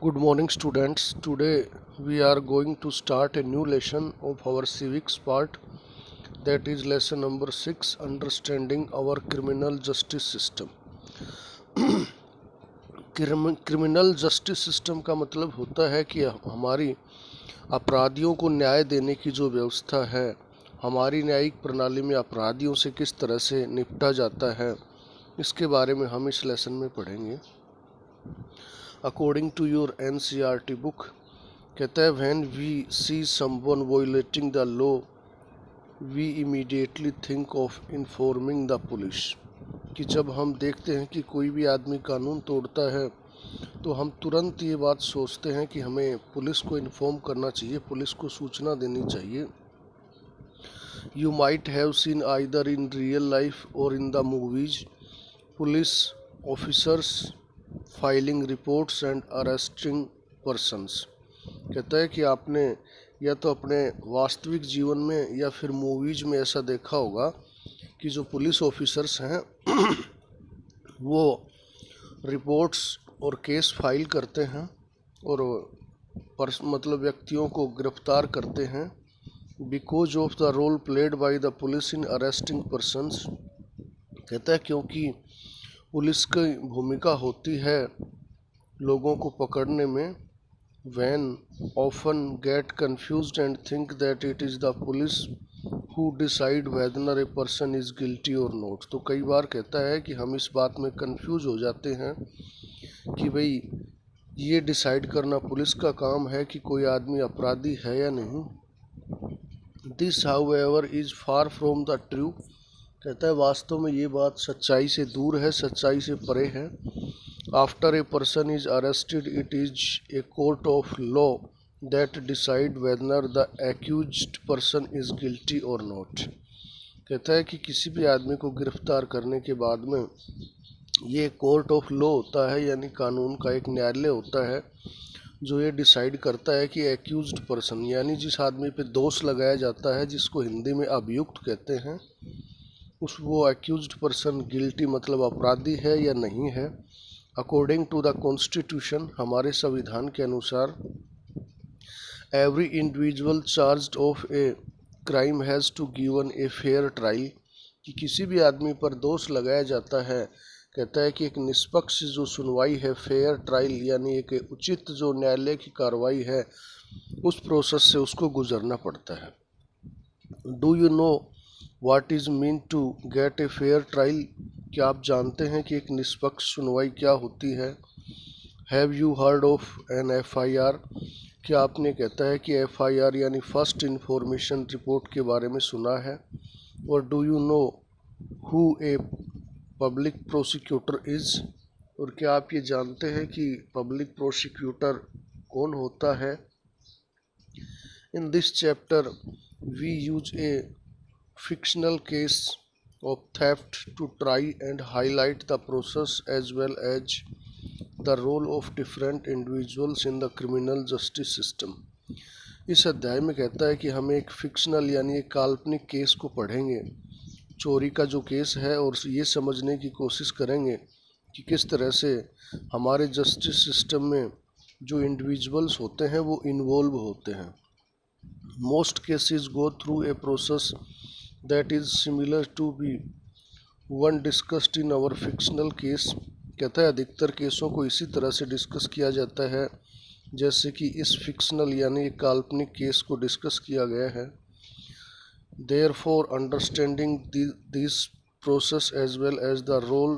Good morning, students. Today we are going to start a new lesson of our civics part, that is lesson number 6, understanding our criminal justice system. Criminal justice system का मतलब होता है कि हमारी अपराधियों को न्याय देने की जो व्यवस्था है, हमारी न्यायिक प्रणाली में अपराधियों से किस तरह से निपटा जाता है, इसके बारे में हम इस लेसन में पढ़ेंगे। According to your NCERT book कहता है, when we see someone violating the law we immediately think of informing the police, कि जब हम देखते हैं कि कोई भी आदमी कानून तोड़ता है तो हम तुरंत ये बात सोचते हैं कि हमें पुलिस को इन्फॉर्म करना चाहिए, पुलिस को सूचना देनी चाहिए। You might have seen either in real life और in the movies police officers filing reports and arresting persons. कहता है कि आपने या तो अपने वास्तविक जीवन में या फिर मूवीज में ऐसा देखा होगा कि जो पुलिस ऑफिसर्स हैं वो रिपोर्ट्स और केस फाइल करते हैं और मतलब व्यक्तियों को गिरफ्तार करते हैं because of the role played by the police in arresting persons. कहता है क्योंकि पुलिस की भूमिका होती है लोगों को पकड़ने में। When often get confused and think that it is the police who decide whether a person is guilty or not. तो कई बार कहता है कि हम इस बात में कन्फ्यूज हो जाते हैं कि भाई ये डिसाइड करना पुलिस का काम है कि कोई आदमी अपराधी है या नहीं। This however is far from the true. कहता है वास्तव में ये बात सच्चाई से दूर है, सच्चाई से परे है। After a person is arrested it is a court of law that decide whether the accused person is guilty or not. कहता है कि किसी भी आदमी को गिरफ्तार करने के बाद में ये कोर्ट ऑफ लॉ होता है, यानी कानून का एक न्यायालय होता है जो ये डिसाइड करता है कि एक्यूज्ड पर्सन यानी जिस आदमी पे दोष लगाया जाता है, जिसको हिंदी में अभियुक्त कहते हैं, वो एक्यूज्ड पर्सन गिल्टी मतलब अपराधी है या नहीं है। अकॉर्डिंग टू द कॉन्स्टिट्यूशन, हमारे संविधान के अनुसार, every individual charged of a crime has to given a fair trial, कि किसी भी आदमी पर दोष लगाया जाता है, कहता है कि एक निष्पक्ष जो सुनवाई है, फेयर ट्रायल यानी एक उचित जो न्यायालय की कार्रवाई है, उस प्रोसेस से उसको गुजरना पड़ता है। Do you know what is mean to get a fair trial? क्या आप जानते हैं कि एक निष्पक्ष सुनवाई क्या होती है? Have you heard of an FIR? क्या आपने कहता है कि FIR यानी फर्स्ट इंफॉर्मेशन रिपोर्ट के बारे में सुना है? और do you know who a public prosecutor is? और क्या आप ये जानते हैं कि पब्लिक प्रोसिक्यूटर कौन होता है? In this chapter we use a fictional case of theft to try and highlight the process as well as the role of different individuals in the criminal justice system। इस अध्याय में कहता है कि हम एक फिक्शनल यानी एक काल्पनिक केस को पढ़ेंगे, चोरी का जो केस है, और ये समझने की कोशिश करेंगे कि किस तरह से हमारे जस्टिस सिस्टम में जो इंडिविजुअल्स होते हैं वो इन्वॉल्व होते हैं। Most cases go through a process that is similar to be one discussed in our fictional case। कहता है अधिकतर केसों को इसी तरह से डिस्कस किया जाता है जैसे कि इस फिक्शनल यानी काल्पनिक केस को डिस्कस किया गया है। therefore understanding this process as well as the role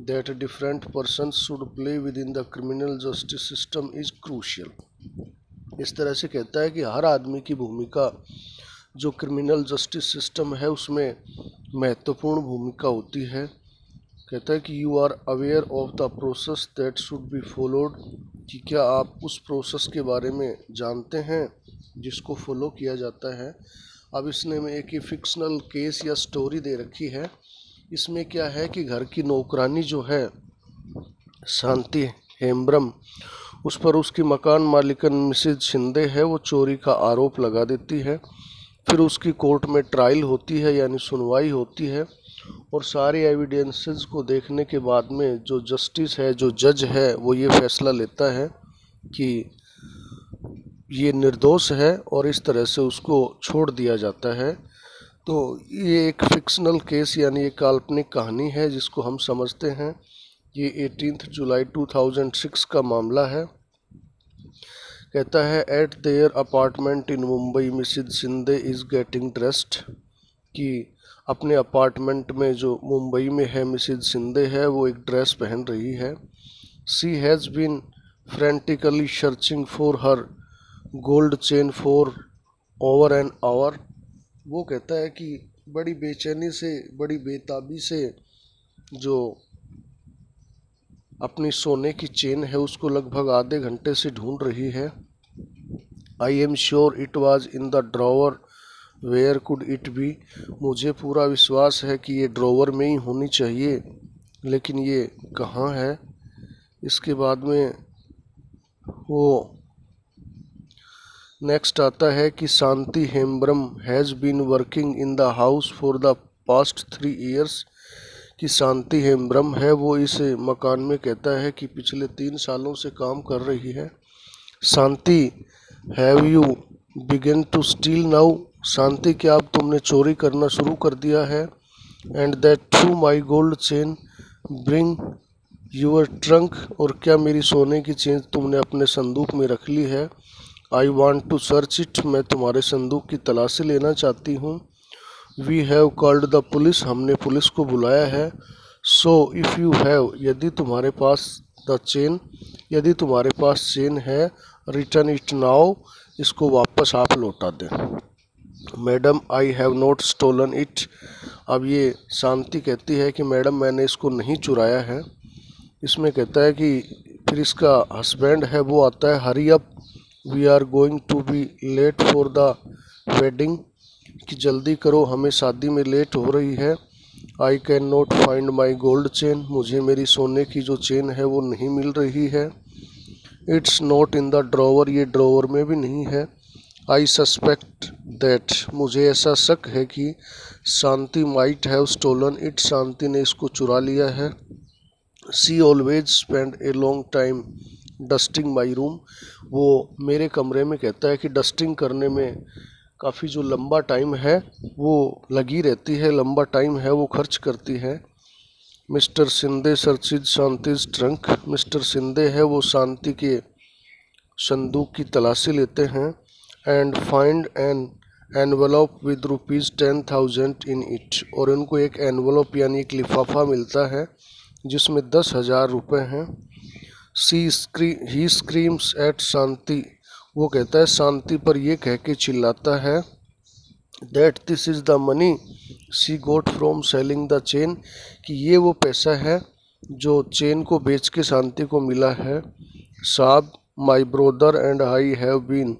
that different persons should play within the criminal justice system is crucial। इस तरह से कहता है कि हर आदमी की भूमिका जो क्रिमिनल जस्टिस सिस्टम है उसमें महत्वपूर्ण भूमिका होती है। कहता है कि you are aware of the process that should be followed, कि क्या आप उस प्रोसेस के बारे में जानते हैं जिसको फॉलो किया जाता है। अब इसने में एक फिक्शनल केस या स्टोरी दे रखी है। इसमें क्या है कि घर की नौकरानी जो है शांति हेम्ब्रम, उस पर उसकी मकान मालिकन मिसेज शिंदे है, वो चोरी का आरोप लगा देती है। फिर उसकी कोर्ट में ट्रायल होती है यानी सुनवाई होती है, और सारे एविडेंसेस को देखने के बाद में जो जस्टिस है, जो जज है, वो ये फैसला लेता है कि ये निर्दोष है और इस तरह से उसको छोड़ दिया जाता है। तो ये एक फिक्शनल केस यानी एक काल्पनिक कहानी है जिसको हम समझते हैं। ये 18 जुलाई 2006 का मामला है। कहता है at their apartment in Mumbai Mrs Sindhe is getting dressed, कि अपने अपार्टमेंट में जो मुंबई में है मिसेज सिंधे है वो एक ड्रेस पहन रही है। She has been frantically searching for her gold chain for over an hour. वो कहता है कि बड़ी बेचैनी से, बड़ी बेताबी से जो अपनी सोने की चेन है उसको लगभग आधे घंटे से ढूंढ रही है। I am sure it was in the drawer, where could it be. मुझे पूरा विश्वास है कि ये ड्रॉवर में ही होनी चाहिए, लेकिन ये कहाँ है। इसके बाद में वो नेक्स्ट आता है कि Shanti Hembram has been working in the house for the past 3 years, कि शांति हेम्ब्रम है वो इस मकान में कहता है कि पिछले 3 सालों से काम कर रही है। Shanti have you begun to steal now, Shanti क्या अब तुमने चोरी करना शुरू कर दिया है। And that through my gold chain bring your trunk, और क्या मेरी सोने की चेन तुमने अपने संदूक में रख ली है। I want to search it, मैं तुम्हारे संदूक की तलाशी लेना चाहती हूँ। We have called the police, हमने पुलिस को बुलाया है। सो इफ़ यू हैव, यदि तुम्हारे पास द चेन, यदि तुम्हारे पास चेन है, रिटर्न इट नाउ, इसको वापस आप लौटा दें। Madam I have not stolen it. अब ये शांति कहती है कि मैडम मैंने इसको नहीं चुराया है। इसमें कहता है कि फिर इसका हस्बैंड है वो आता है, hurry up we are going to be late for the wedding, कि जल्दी करो हमें शादी में लेट हो रही है। I can not find my gold chain, मुझे मेरी सोने की जो चेन है वो नहीं मिल रही है। It's not in the drawer, ये ड्रॉवर में भी नहीं है। आई सस्पेक्ट दैट, मुझे ऐसा शक है कि शांति माइट हैव स्टोलन इट, शांति ने इसको चुरा लिया है। She always spend a long time dusting my room, वो मेरे कमरे में कहता है कि डस्टिंग करने में काफ़ी जो लंबा टाइम है वो लगी रहती है, लंबा टाइम है वो खर्च करती है। Mister Sindhe searches Shanti's trunk, mister Sindhe है वो शांति के संदूक की तलाशी लेते हैं। And find an envelope with ₹10,000 in it, और उनको एक एनवलप यानी एक लिफाफा मिलता है जिसमें 10,000 रुपये हैं। ही स्क्रीम्स एट शांति, वो कहता है शांति पर ये कह के चिल्लाता है that this is the money she got from selling the chain, कि ये वो पैसा है जो चेन को बेच के शांति को मिला है। साहब my brother and I have been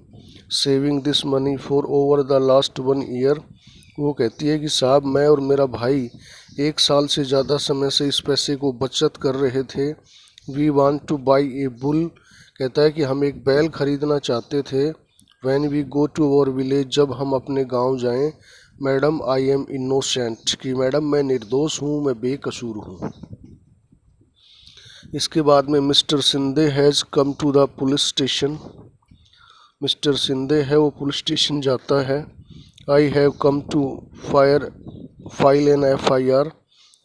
saving this money for over the last 1 year, वो कहती है कि साहब मैं और मेरा भाई 1 साल से ज़्यादा समय से इस पैसे को बचत कर रहे थे। We want to buy a bull, कहता है कि हम एक बैल खरीदना चाहते थे। When we go to our village, जब हम अपने गांव जाएं। मैडम आई एम इनोसेंट, कि मैडम मैं निर्दोष हूँ, मैं बेकसूर हूँ। इसके बाद में Mr Sindhe has come to the police station, Mr Sindhe है वो पुलिस स्टेशन जाता है। I have come to file an FIR,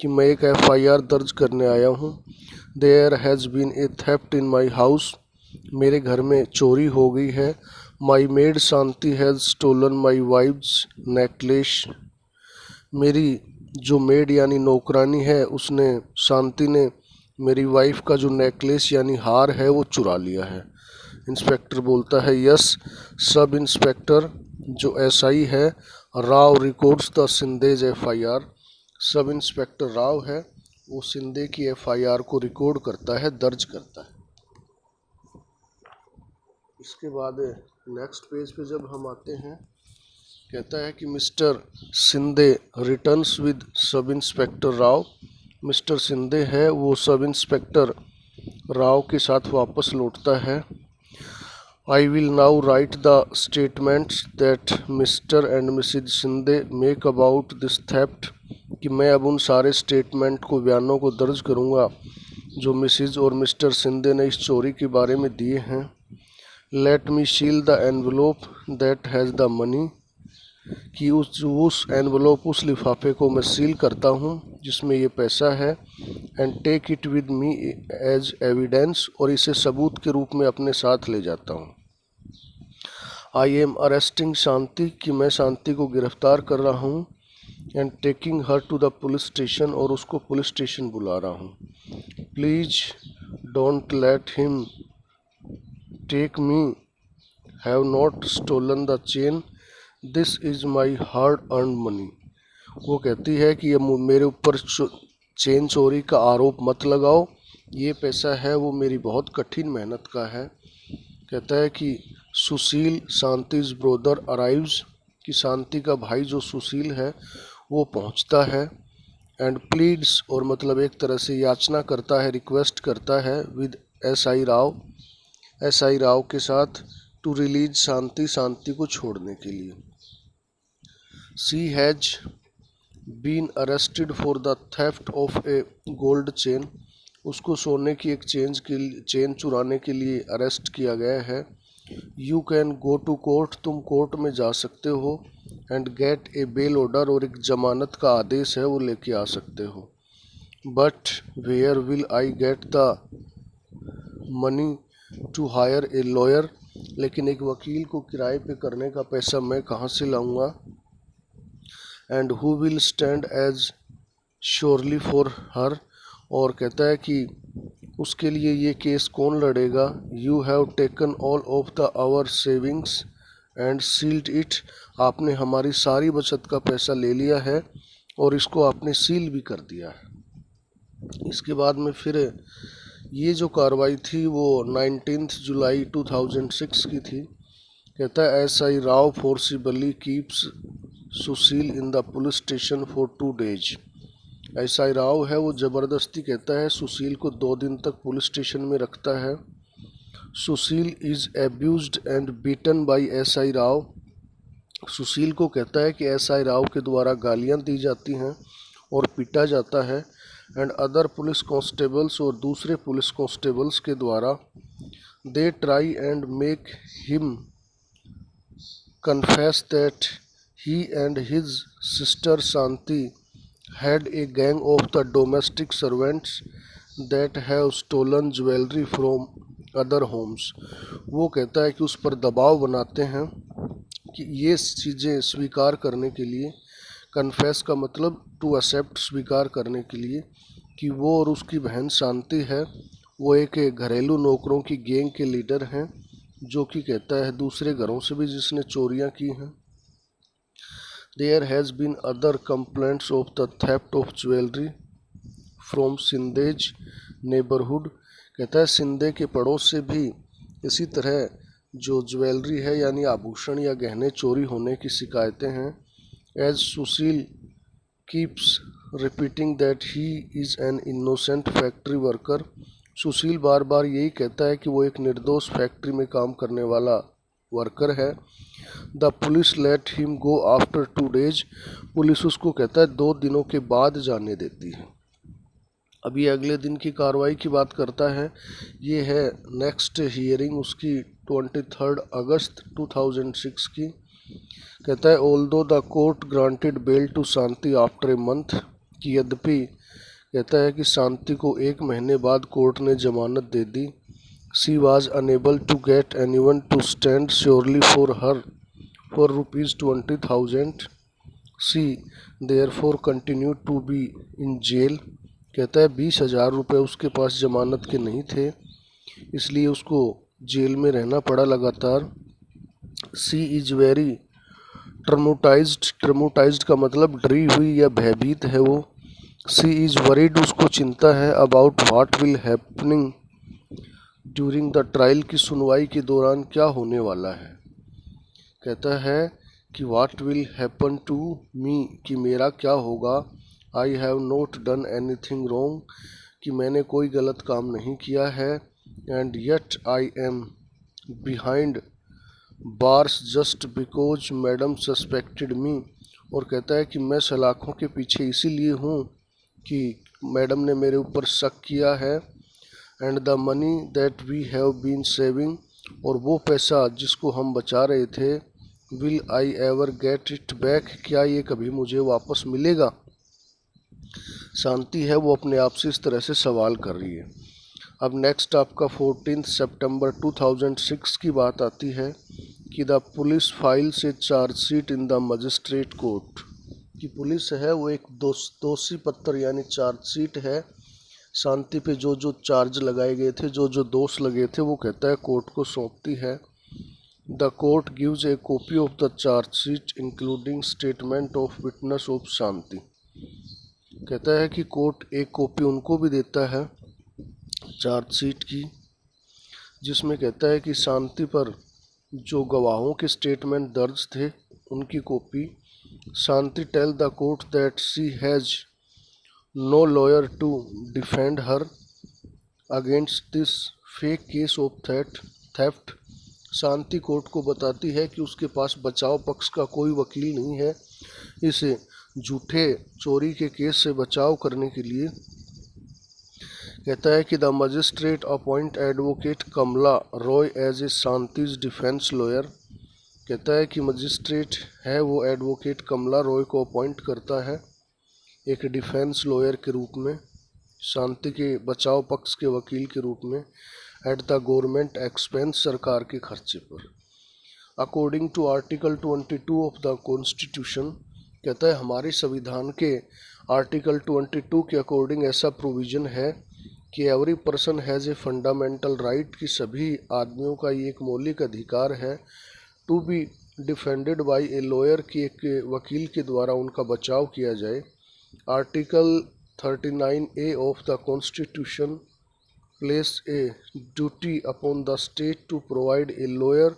कि मैं एक FIR दर्ज करने आया हूँ। There has been a theft in my house, मेरे घर में चोरी हो गई है। My maid Shanti has stolen my wife's necklace, मेरी जो मेड यानी नौकरानी है उसने, शांति ने मेरी वाइफ का जो नेकलेस यानी हार है वो चुरा लिया है। इंस्पेक्टर बोलता है यस। सब इंस्पेक्टर जो SI है Rao records the Sindhe's FIR, sub inspector Rao है वो सिंधे की FIR को रिकॉर्ड करता है, दर्ज करता है। इसके बाद नेक्स्ट पेज पे जब हम आते हैं, कहता है कि Mr Sindhe returns with sub inspector Rao, Mr Sindhe है वो सब इंस्पेक्टर राव के साथ वापस लौटता है। I will now write the statements that Mr and Mrs Sindhe make about this theft, कि मैं अब उन सारे स्टेटमेंट को, बयानों को दर्ज करूँगा जो मिसेज और मिस्टर सिंधे ने इस चोरी के बारे में दिए हैं। Let me seal the envelope that has the money, कि उस एनवलोप, उस लिफाफे को मैं सील करता हूँ जिसमें ये पैसा है। And take it with me as evidence, और इसे सबूत के रूप में अपने साथ ले जाता हूँ। आई एम अरेस्टिंग शांति, कि मैं शांति को गिरफ्तार कर रहा हूँ। And taking her to the police station, और उसको पुलिस स्टेशन बुला रहा हूँ। Please don't let him take me, have not stolen the chain, this is my hard earn money. वो कहती है कि ये मेरे ऊपर चेन चोरी का आरोप मत लगाओ, ये पैसा है वो मेरी बहुत कठिन मेहनत का है। कहता है कि सुशील शांति's ब्रोदर अराइव्स, कि शांति का भाई जो सुशील है वो पहुंचता है। एंड प्लीड्स, और मतलब एक तरह से याचना करता है, रिक्वेस्ट करता है विद एसआई राव के साथ, टू रिलीज शांति, शांति को छोड़ने के लिए। She has been arrested for the theft of a gold chain, उसको सोने की एक चेन चुराने के लिए अरेस्ट किया गया है। You can go to court, तुम कोर्ट में जा सकते हो। And get a bail order, और एक जमानत का आदेश है वो लेके आ सकते हो। But where will I get the money to hire a lawyer, लेकिन एक वकील को किराए पे करने का पैसा मैं कहाँ से लाऊंगा। And who will stand as surely for her, और कहता है कि उसके लिए ये केस कौन लड़ेगा। You have taken all of the our savings and sealed it, आपने हमारी सारी बचत का पैसा ले लिया है और इसको आपने सील भी कर दिया है। इसके बाद में फिर ये जो कार्रवाई थी वो 19 जुलाई 2006 की थी। कहता है SI Rao forcibly keeps Sushil in the police station for 2 days। SI Rao है वो ज़बरदस्ती कहता है सुशील को 2 दिन तक पुलिस स्टेशन में रखता है। Sushil is abused and beaten by SI Rao, Sushil को कहता है कि एसआई राव के द्वारा गालियां दी जाती हैं और पीटा जाता है। एंड अदर पुलिस कांस्टेबल्स, और दूसरे पुलिस कांस्टेबल्स के द्वारा, they try and make him confess that he and his sister Shanti had a gang of the domestic servants that have stolen jewelry from other homes। वो कहता है कि उस पर दबाव बनाते हैं कि ये चीज़ें स्वीकार करने के लिए, कन्फेस का मतलब टू एक्सेप्ट, स्वीकार करने के लिए कि वो और उसकी बहन शांति है वो एक घरेलू नौकरों की गैंग के लीडर हैं, जो कि कहता है दूसरे घरों से भी जिसने चोरियां की हैं। There has been other complaints of the theft of jewelry from सिंधेज neighborhood। कहता है सिंधे के पड़ोस से भी इसी तरह जो ज्वेलरी है यानी आभूषण या गहने चोरी होने की शिकायतें हैं। As Sushil keeps repeating that he is an innocent factory worker, Sushil बार बार यही कहता है कि वो एक निर्दोष फैक्ट्री में काम करने वाला वर्कर है। The police let him go after 2 days, police उसको कहता है 2 दिनों के बाद जाने देती है। अभी अगले दिन की कार्रवाई की बात करता है। ये है नेक्स्ट हियरिंग उसकी 23 अगस्त 2006 की। कहता है although the court granted bail to Shanti after a month, कि यद्यपि कहता है कि शांति को 1 महीने बाद कोर्ट ने जमानत दे दी। She was unable to get anyone to stand surely for her for ₹20,000। She therefore continue to be in jail, कहता है 20,000 रुपये उसके पास जमानत के नहीं थे, इसलिए उसको जेल में रहना पड़ा लगातार। शी इज़ वेरी ट्रमोटाइज्ड का मतलब डरी हुई या भयभीत है वो। शी इज़ वरीड, उसको चिंता है, about what will happening during the trial, की सुनवाई के दौरान क्या होने वाला है। कहता है कि what will happen to me, कि मेरा क्या होगा। I have not done anything wrong, कि मैंने कोई गलत काम नहीं किया है। And yet I am behind bars just because madam suspected me, और कहता है कि मैं सलाखों के पीछे इसीलिए हूँ कि मैडम ने मेरे ऊपर शक किया है। And the money that we have been saving, और वो पैसा जिसको हम बचा रहे थे, will I ever get it back, क्या ये कभी मुझे वापस मिलेगा? शांति है वो अपने आप से इस तरह से सवाल कर रही है। अब नेक्स्ट आपका 14 सितंबर 2006 की बात आती है कि the police files A chargesheet in the magistrate court, कि पुलिस है वो एक दोषी पत्र यानी चार्जशीट है शांति पे जो जो चार्ज लगाए गए थे, जो जो दोष लगे थे, वो कहता है कोर्ट को सौंपती है। The court gives a copy of the chargesheet including statement of witness of Shanti. कहता है कि कोर्ट एक कॉपी उनको भी देता है चार्जशीट की, जिसमें कहता है कि शांति पर जो गवाहों के स्टेटमेंट दर्ज थे उनकी copy. Shanti tell the court that she has no lawyer to defend her against this fake case of theft. Shanti court को बताती है कि उसके पास बचाव पक्ष का कोई वकील नहीं है इसे झूठे चोरी के केस से बचाव करने के लिए। कहता है कि the magistrate appoint advocate Kamala Roy as a Shanti's defence lawyer. कहता है कि मजिस्ट्रेट है वो एडवोकेट कमला रॉय को अपॉइंट करता है एक डिफेंस लॉयर के रूप में, शांति के बचाव पक्ष के वकील के रूप में, एट द गवर्नमेंट एक्सपेंस, सरकार के खर्चे पर। According to article 22 of the constitution, कहता है हमारे संविधान के आर्टिकल 22 के अकॉर्डिंग ऐसा प्रोविज़न है कि every person has a fundamental right, कि सभी आदमियों का ये एक मौलिक अधिकार है, to be defended by a lawyer, कि एक वकील के द्वारा उनका बचाव किया जाए। Article 39A of the constitution place a duty upon the state to provide a lawyer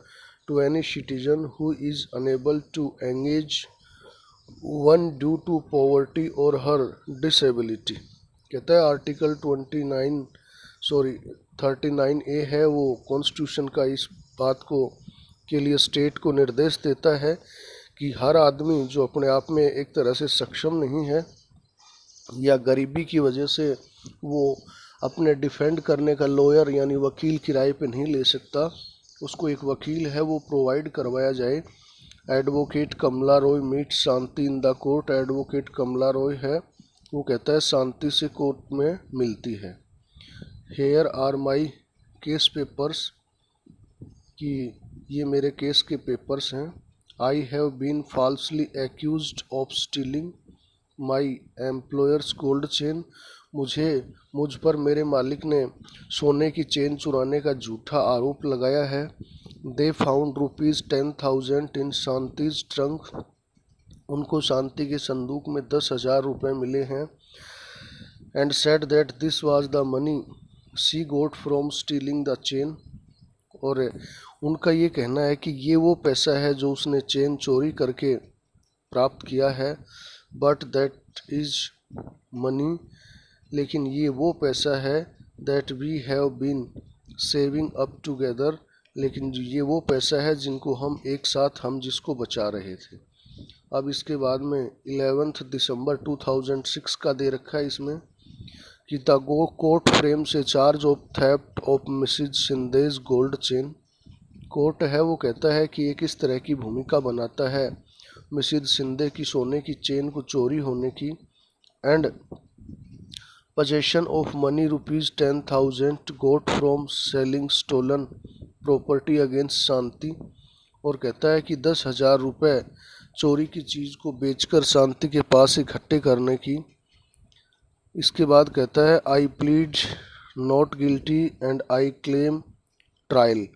to any citizen who is unable to engage one due to poverty or her disability. कहता है आर्टिकल 39A है वो constitution का इस बात को के लिए स्टेट को निर्देश देता है कि हर आदमी जो अपने आप में एक तरह से सक्षम नहीं है या गरीबी की वजह से वो अपने डिफेंड करने का लॉयर यानी वकील किराए पे नहीं ले सकता, उसको एक वकील है वो प्रोवाइड करवाया जाए। Advocate Kamala Roy meet Shanti in the court. Advocate Kamala Roy है वो कहता है शांति से कोर्ट में मिलती है। Here are my case papers, कि ये मेरे केस के पेपर्स हैं। I have been falsely accused of stealing my employer's gold chain, मुझ पर मेरे मालिक ने सोने की चेन चुराने का झूठा आरोप लगाया है। दे फाउंड ₹10,000 इन शांतिज ट्रंक, उनको शांति के संदूक में 10,000 रुपये मिले हैं। And said that this was the money she got from stealing the chain, और उनका ये कहना है कि ये वो पैसा है जो उसने चेन चोरी करके प्राप्त किया है। बट दैट इज़ मनी, लेकिन ये वो पैसा है, that we have been saving up together, लेकिन ये वो पैसा है जिनको हम एक साथ हम जिसको बचा रहे थे। अब इसके बाद में 11 दिसंबर 2006 का दे रखा है इसमें कि द कोर्ट फ्रेम से charge of theft of Mrs Shinde's gold chain. Court है वो कहता है कि ये किस तरह की भूमिका बनाता है मिसिज शिंदे की सोने की चेन को चोरी होने की। And possession of money ₹10,000 got from selling stolen property against शांति, और कहता है कि 10,000 रुपये चोरी की चीज़ को बेचकर शांति के पास इकट्ठे करने की। इसके बाद कहता है I plead not guilty and I claim trial.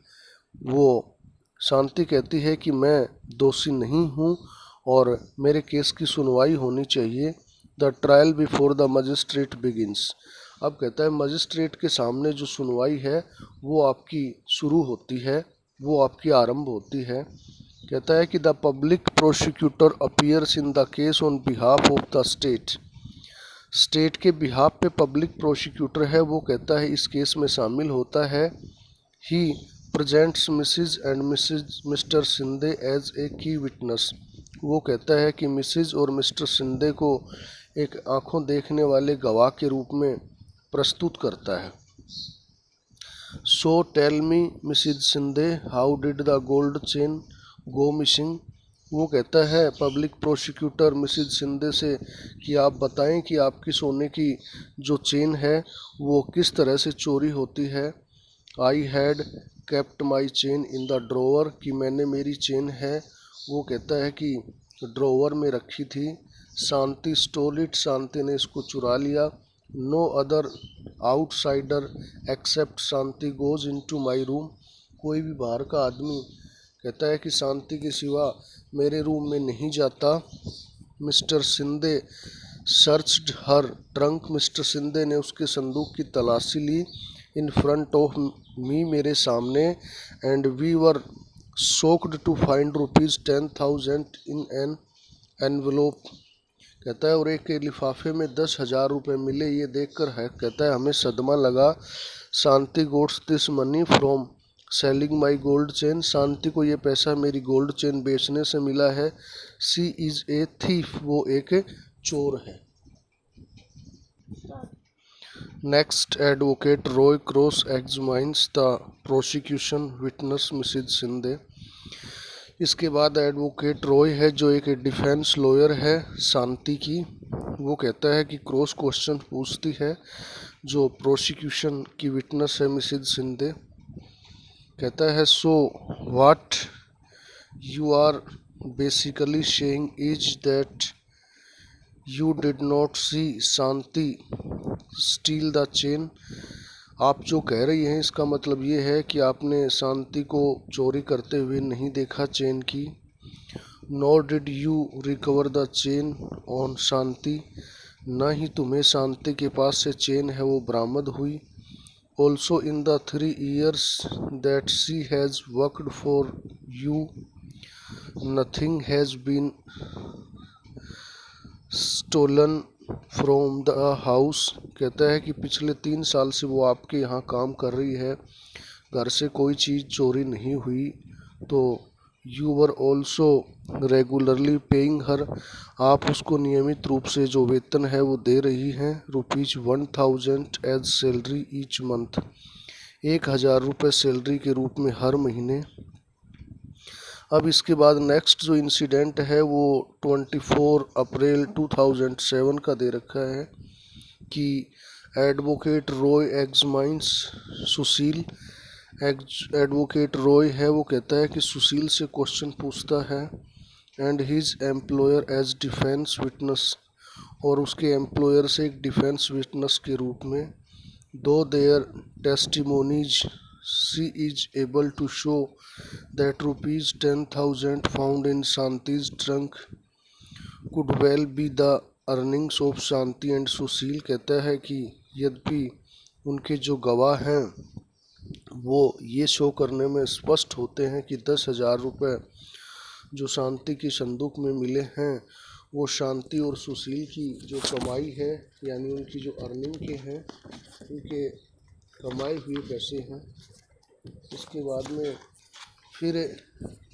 वो शांति कहती है कि मैं दोषी नहीं हूँ और मेरे केस की सुनवाई होनी चाहिए। The trial before the magistrate begins. अब कहता है मजिस्ट्रेट के सामने जो सुनवाई है वो आपकी शुरू होती है, वो आपकी आरंभ होती है। कहता है कि the public prosecutor appears in the case on behalf of the state. State के बिहाफ पे पब्लिक प्रोसिक्यूटर है वो कहता है इस केस में शामिल होता है। He presents Mrs and Mr Shinde as a key witness. वो कहता है कि मिसिज और मिस्टर शिंदे को एक आंखों देखने वाले गवाह के रूप में प्रस्तुत करता है। So tell me Mrs Shinde, how did the gold chain go missing. वो कहता है पब्लिक प्रोसिक्यूटर मिसिज शिंदे से कि आप बताएं कि आपकी सोने की जो चेन है वो किस तरह से चोरी होती है। I had kept my chain in the drawer, कि मैंने मेरी चेन है वो कहता है कि ड्रॉवर में रखी थी। शांति स्टोल इट, शांति ने इसको चुरा लिया। No other outsider except Shanti goes into my room, कोई भी बाहर का आदमी कहता है कि शांति के सिवा मेरे रूम में नहीं जाता। मिस्टर शिंदे सर्च्ड हर ट्रंक, मिस्टर शिंदे ने उसके संदूक की तलाशी ली। इन फ्रंट ऑफ मी, मेरे सामने। And we were shocked to find ₹10,000 in an envelope, कहता है और एक के लिफाफे में 10,000 रुपये मिले। ये देखकर है कहता है हमें सदमा लगा। Shanti gots this money from selling my gold chain, Shanti को ये पैसा मेरी गोल्ड चेन बेचने से मिला है। सी इज़ ए थीफ, वो एक चोर है। Next, advocate Roy cross examines the prosecution witness Mrs Shinde. इसके बाद एडवोकेट रॉय है जो एक डिफेंस लॉयर है शांति की, वो कहता है कि क्रॉस क्वेश्चन पूछती है जो प्रोसिक्यूशन की विटनेस है मिसिज शिंदे। कहता है so what you are basically saying is that you did not see Shanti steal the chain. आप जो कह रही हैं इसका मतलब ये है कि आपने शांति को चोरी करते हुए नहीं देखा चेन की। Nor did you recover the chain on Shanti, न ही तुम्हें शांति के पास से चेन है वो बरामद हुई। Also in the 3 years that she has worked for you nothing has been stolen from the house, कहता है कि पिछले 3 साल से वो आपके यहाँ काम कर रही है, घर से कोई चीज़ चोरी नहीं हुई। तो you were also regularly paying her, आप उसको नियमित रूप से जो वेतन है वो दे रही हैं। ₹1,000 एज सैलरी ईच मंथ, 1,000 रुपये सैलरी के रूप में हर महीने। अब इसके बाद नेक्स्ट जो इंसिडेंट है वो 24 अप्रैल 2007 का दे रखा है कि एडवोकेट रॉय एग्जामिन्स सुशील। एडवोकेट रॉय है वो कहता है कि सुशील से क्वेश्चन पूछता है and his employer as defence witness, और उसके एम्प्लॉयर से एक डिफेंस विटनेस के रूप में। Though their testimonies she is able to show that ₹10,000 found in Shanti's trunk could well be the earnings of Shanti and सुशील, कहता है कि यद्यपि उनके जो गवाह हैं वो ये शो करने में स्पष्ट होते हैं कि 10,000 रुपये जो शांति की संदूक में मिले हैं वो शांति और सुशील की जो कमाई है, यानी उनकी जो अर्निंग के हैं, उनके कमाए हुए पैसे हैं। इसके बाद में फिर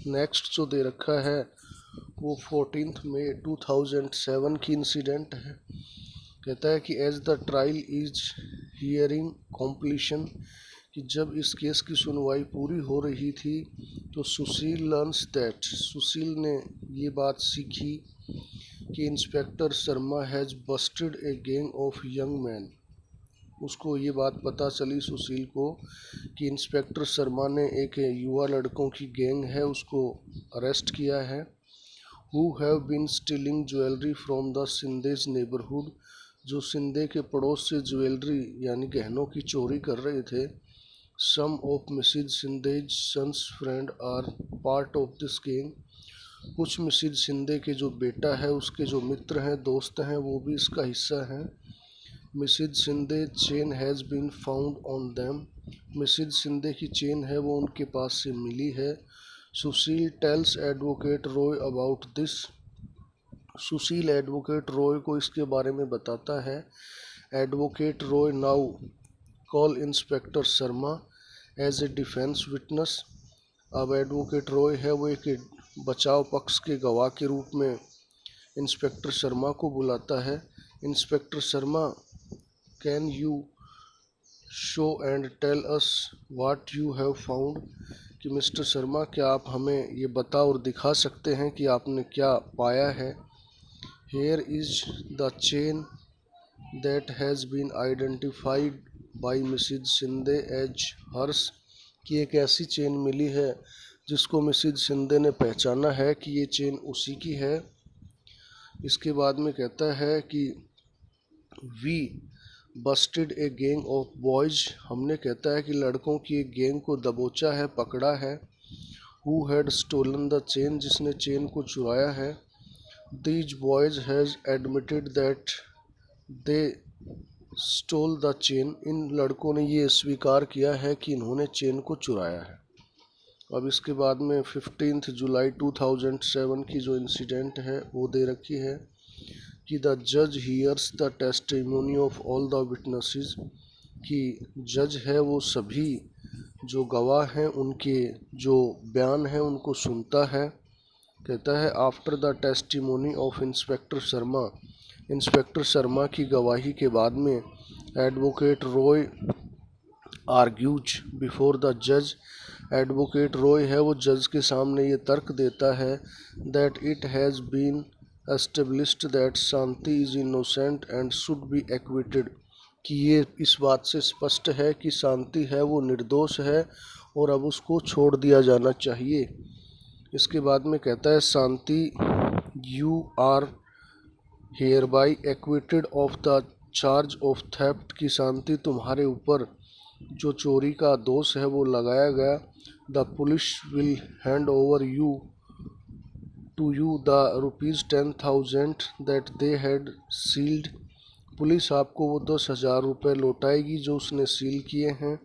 नेक्स्ट जो दे रखा है वो 14 मई 2007 की इंसिडेंट है। कहता है कि as the trial is hearing completion, कि जब इस केस की सुनवाई पूरी हो रही थी तो सुशील लर्न्स दैट, सुशील ने ये बात सीखी कि inspector Sharma has Busted a gang of young man. उसको ये बात पता चली सुशील को कि इंस्पेक्टर शर्मा ने एक युवा लड़कों की गैंग है उसको अरेस्ट किया है। Who have been stealing jewellery from the Shinde's neighbourhood, जो शिंदे के पड़ोस से ज्वेलरी यानी गहनों की चोरी कर रहे थे। Some of Mrs Shinde's sons friend are part of this gang, कुछ मिसिज शिंदे के जो बेटा है उसके जो मित्र हैं, दोस्त हैं, वो भी इसका हिस्सा हैं। Mrs Shinde chain has been found on them, Mrs Shinde की चेन है वो उनके पास से मिली है। Sushil tells advocate Roy about this, Sushil advocate Roy को इसके बारे में बताता है। Advocate Roy now call inspector Sharma as a defence witness, अब एडवोकेट रॉय है वो एक बचाव पक्ष के गवाह के रूप में इंस्पेक्टर शर्मा को बुलाता है। Inspector Sharma, can you show and tell us what you have found, कि मिस्टर शर्मा क्या आप हमें ये बता और दिखा सकते हैं कि आपने क्या पाया है। Here is the chain that has been identified by Mrs Shinde as hers, कि एक ऐसी चेन मिली है जिसको मिसिज शिंदे ने पहचाना है कि ये चेन उसी की है। इसके बाद में कहता है कि we busted a gang of boys, हमने कहता है कि लड़कों की एक गैंग को दबोचा है, पकड़ा है। Who had stolen the chain, जिसने चेन को चुराया है। These boys has admitted that they stole the chain, इन लड़कों ने ये स्वीकार किया है कि इन्होंने चेन को चुराया है। अब इसके बाद में 15 जुलाई 2007 की जो इंसिडेंट है वो दे रखी है कि द जज hears the testimony of all the witnesses, कि जज है वो सभी जो गवाह हैं उनके जो बयान हैं उनको सुनता है। कहता है after the testimony of inspector Sharma, inspector Sharma की गवाही के बाद में advocate Roy argues before the जज, एडवोकेट रॉय है वो जज के सामने ये तर्क देता है that it has been established that Shanti is innocent and should be acquitted, कि ये इस बात से स्पष्ट है कि शांति है वो निर्दोष है और अब उसको छोड़ दिया जाना चाहिए। इसके बाद में कहता है Shanti you are hereby acquitted of the charge of theft, की शांति तुम्हारे ऊपर जो चोरी का दोष है वो लगाया गया। The police will hand over you to you the ₹10,000 that they had sealed, police आपको वो 10,000 रुपये लौटाएगी जो उसने सील किए हैं।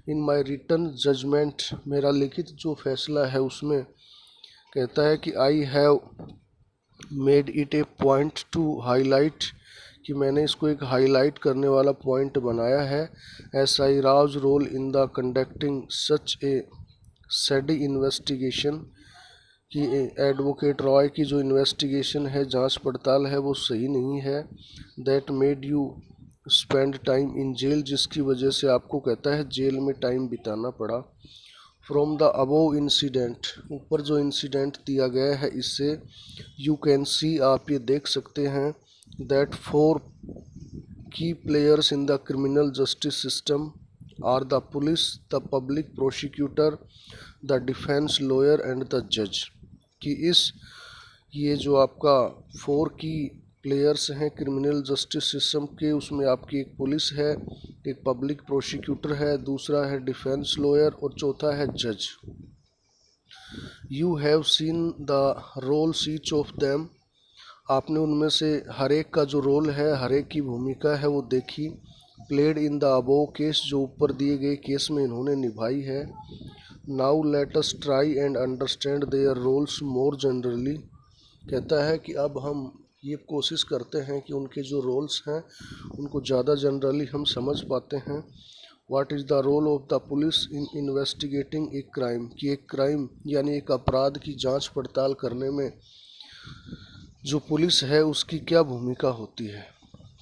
इन माई रिटन जजमेंट, मेरा लिखित जो फैसला है उसमें कहता है कि I have made it A point two highlight, कि मैंने इसको एक हाईलाइट करने वाला पॉइंट बनाया है। S I Raj role in the conducting such a seedy investigation, कि एडवोकेट रॉय की जो इन्वेस्टिगेशन है, जांच पड़ताल है वो सही नहीं है। That made you spend time in jail, जिसकी वजह से आपको कहता है जेल में टाइम बिताना पड़ा। फ्रॉम द अबोव इंसिडेंट, ऊपर जो इंसिडेंट दिया गया है इससे यू कैन सी, आप ये देख सकते हैं that 4 key players in the criminal justice system are the police, the public prosecutor, the defence lawyer and the जज, कि ये जो आपका 4 की प्लेयर्स हैं क्रिमिनल जस्टिस सिस्टम के, उसमें आपकी एक पुलिस है, एक पब्लिक प्रोसिक्यूटर है, दूसरा है डिफेंस लॉयर और चौथा है जज। You have seen the roles each of them, आपने उनमें से हर एक का जो रोल है, हर एक की भूमिका है वो देखी। Played in the above case, जो ऊपर दिए गए केस में इन्होंने निभाई है। Now let us try and understand their roles more generally, कहता है कि अब हम ये कोशिश करते हैं कि उनके जो रोल्स हैं उनको ज़्यादा जनरली हम समझ पाते हैं। What is the role of the police in investigating a crime, कि एक क्राइम यानी एक अपराध की जांच पड़ताल करने में जो पुलिस है उसकी क्या भूमिका होती है।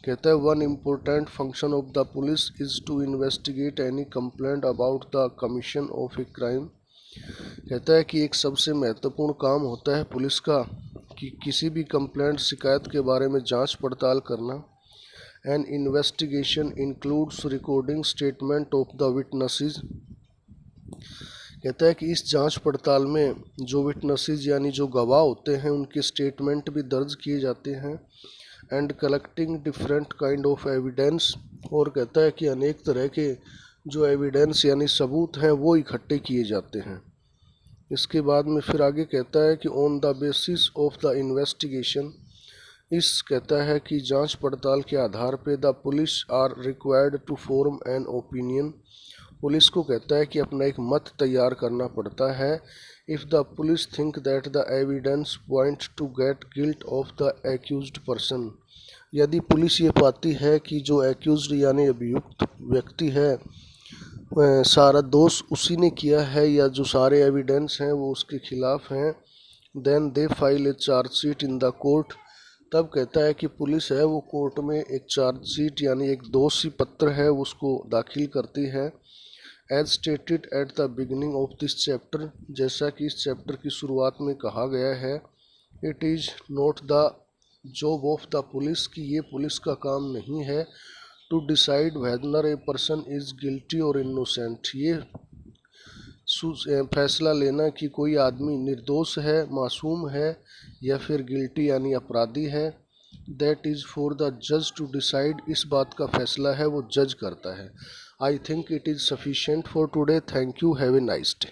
कहता है one important function of the police is to investigate any complaint about the commission of a crime, कहता है कि एक सबसे महत्वपूर्ण काम होता है पुलिस का कि किसी भी कंप्लेंट शिकायत के बारे में जांच पड़ताल करना। N investigation includes recording statement of the witnesses, कहता है कि इस जांच पड़ताल में जो विटनेसेस यानी जो गवाह होते हैं उनके स्टेटमेंट भी दर्ज किए जाते हैं। And collecting different kind of evidence, और कहता है कि अनेक तरह के जो एविडेंस यानी सबूत हैं वो इकट्ठे किए जाते हैं। इसके बाद में फिर आगे कहता है कि on the basis of the investigation, इस कहता है कि जांच पड़ताल के आधार पे the police are required to form an opinion, police को कहता है कि अपना एक मत तैयार करना पड़ता है। If the police think that the evidence point to get guilt of the accused person, यदि पुलिस ये पाती है कि जो एक्यूज्ड यानी अभियुक्त व्यक्ति है सारा दोष उसी ने किया है या जो सारे एविडेंस हैं वो उसके खिलाफ हैं, then they file a chargesheet in the court, तब कहता है कि पुलिस है वो कोर्ट में एक चार्जशीट यानी एक दोषी पत्र है उसको दाखिल करती है। As stated at the beginning of this chapter, जैसा कि इस चैप्टर की शुरुआत में कहा गया है, it is not the job of the police, कि ये पुलिस का काम नहीं है, to decide whether a person is guilty और इनोसेंट, ये फैसला लेना कि कोई आदमी निर्दोष है, मासूम है या फिर गिल्टी यानी अपराधी है। दैट इज़ फॉर द जज टू डिसाइड, इस बात का फैसला है वो जज करता है। I think it is sufficient for today. Thank you. Have a nice day.